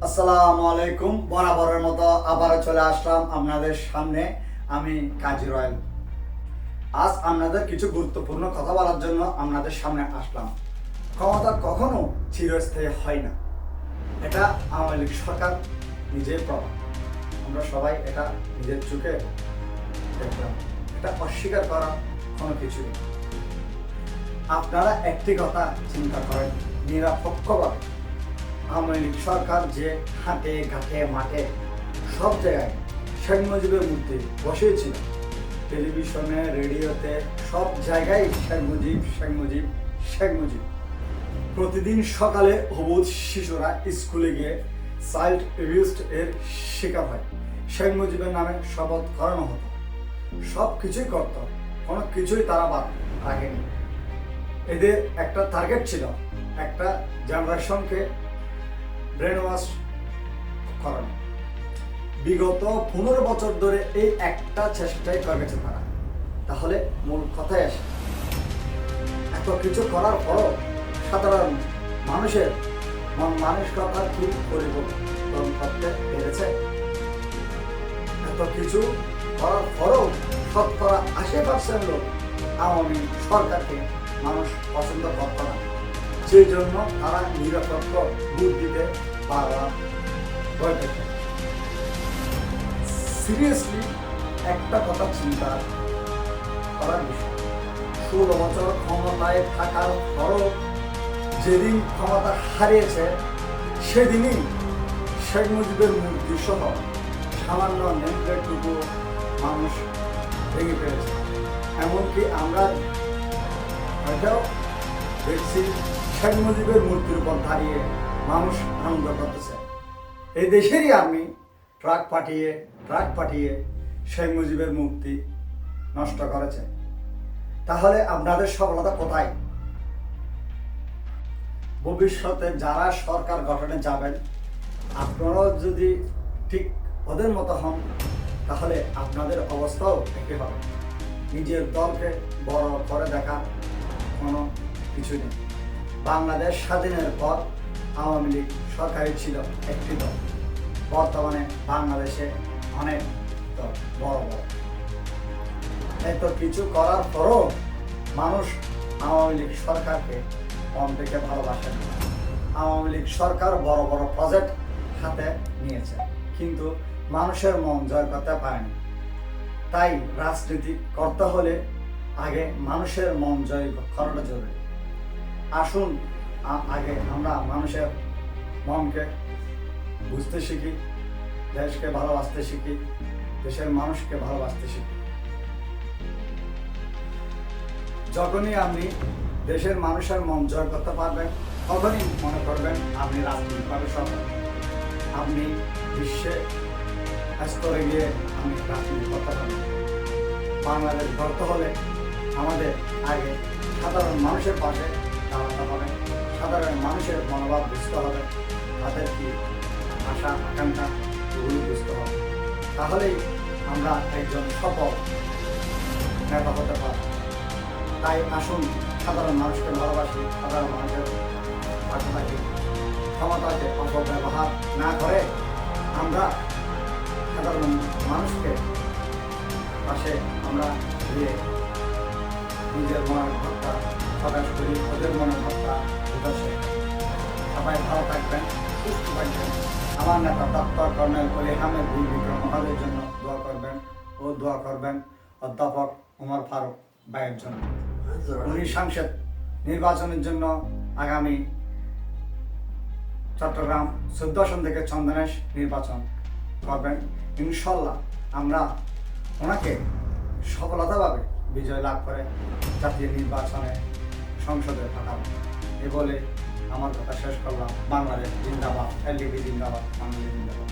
আসসালামু আলাইকুম। বরাবরের মতো আবারও চলে আসলাম আপনাদের সামনে। আমি কাজী রয়েল। আজ আপনাদের কিছু গুরুত্বপূর্ণ কথা বলার জন্য আপনাদের সামনে আসলাম। ক্ষমতা কখনো চিরস্থায়ী হয় না, এটা আওয়ামী লীগ সরকার নিজেই প্রমাণ। আমরা সবাই এটা নিজের চোখে দেখলাম। এটা অস্বীকার করার কোনো কিছু নেই। আপনারা একটি কথা চিন্তা করেন, নিরপেক্ষভাবে আওয়ামী লীগ সরকার যে হাটে ঘাটে মাঠে সব জায়গায় শেখ মুজিবের মূর্তি বসিয়েছিল, টেলিভিশনে রেডিওতে সব জায়গায় শেখ মুজিব শেখ মুজিব শেখ মুজিব। প্রতিদিন সকালে অবুধ শিশুরা স্কুলে গিয়ে চাইল্ড অ্যাবিউজড এর শিকার হয়। শেখ মুজিবের নামে শপথ করানো হতো, সব কিছুই করত, কোনো কিছুই তারা বাদ রাখেনি। এদের একটা টার্গেট ছিল, একটা জেনারেশনকে ব্রেন ওয়াশ করানো। বিগত 15 বছর ধরে এই একটা চেষ্টাই করে গেছে তারা। তাহলে মূল কথায় আসে, এত কিছু করার পরও সাধারণ মানুষের মন মানসিকতা কি পরিবর্তন করতে পেরেছে? এত কিছু করার পরও 80% লোক আওয়ামী সরকারকে মানুষ পছন্দ করত না, সেই জন্য তারা নিরপেক্ষ ভোট দিতে বারবার ভয় পেত। সিরিয়াসলি একটা কথা চিন্তা করার বিষয়, 16 বছর ক্ষমতায় থাকার পরও যেদিন ক্ষমতা হারিয়েছে সেদিনই শেখ মুজিবের মূর্তি সহ সামান্য নেমপ্লেটটুকু মানুষ ভেঙে ফেলেছে। এমনকি আমরা হয়তো দেখছি শেখ মুজিবের মূর্তির উপর দাঁড়িয়ে মানুষ আনন্দ করতেছে। এই দেশেরই আর্মি ট্রাক পাঠিয়ে শেখ মুজিবের মূর্তি নষ্ট করেছে। তাহলে আপনাদের সফলতা কোথায়? ভবিষ্যতে যারা সরকার গঠনে যাবেন, আপনারাও যদি ঠিক ওদের মতো হন, তাহলে আপনাদের অবস্থাও একই হবে। নিজের দলকে বড় করে দেখার কোনো কিছু নেই। বাংলাদেশ স্বাধীনের পর আওয়ামী লীগ সরকারই ছিল একটি দল, বর্তমানে বাংলাদেশে অনেক দল বড় বড়। এত কিছু করার পরও মানুষ আওয়ামী লীগ সরকারকে মন থেকে ভালোবাসেন। আওয়ামী লীগ সরকার বড় বড় প্রজেক্ট হাতে নিয়েছে, কিন্তু মানুষের মন জয় করতে পারেনি। তাই রাজনীতি করতে হলে আগে মানুষের মন জয় করাটা জরুরি। আসুন আগে আমরা মানুষের মনকে বুঝতে শিখি, দেশকে ভালোবাসতে শিখি, দেশের মানুষকে ভালোবাসতে শিখি। যখনই আপনি দেশের মানুষের মন জয় করতে পারবেন, তখনই মনে করবেন আপনি রাজনৈতিকভাবে সফল। আপনি বিশ্বে স্তরে গিয়ে আমি রাজনীতি করতে পারবেন। বাংলাদেশ গড়তে হলে আমাদের আগে সাধারণ মানুষের পাশে দাঁড়াতে হবে, সাধারণ মানুষের মনোভাব বুঝতে হবে, তাদের কি আশা আকাঙ্ক্ষা এগুলো বুঝতে হবে। তাহলেই আমরা একজন সফল নেতা হতে পারব। তাই আসুন সাধারণ মানুষকে ভালোবাসি, সাধারণ মানুষের পাশে থাকি, ক্ষমতাকে অপব্যবহার না করে আমরা সাধারণ মানুষকে পাশে আমরা দিয়ে নিজের মনের ভাবটা প্রকাশ করি, ওদের মনের ভাবটা প্রকাশে। সবাই ভালো থাকবেন, সুস্থ থাকবেন। আমার নেতা ডক্টর কর্নেল অলি আহমেদ বীর বিক্রম মহাদের জন্য দোয়া করবেন ও দোয়া করবেন অধ্যাপক ওমর ফারুক ভাইয়ের জন্য। উনি সংসদ নির্বাচনের জন্য আগামী চট্টগ্রাম 14 আসন থেকে চন্দনেশ নির্বাচন করবেন। ইনশাল্লাহ আমরা ওনাকে সফলতাভাবে বিজয় লাভ করে জাতীয় নির্বাচনে সংসদে পাঠাবো। এ বলে আমার কথা শেষ করলাম। বাংলাদেশ জিন্দাবাদ, এলডিপি জিন্দাবাদ, বাংলাদেশ জিন্দাবাদ।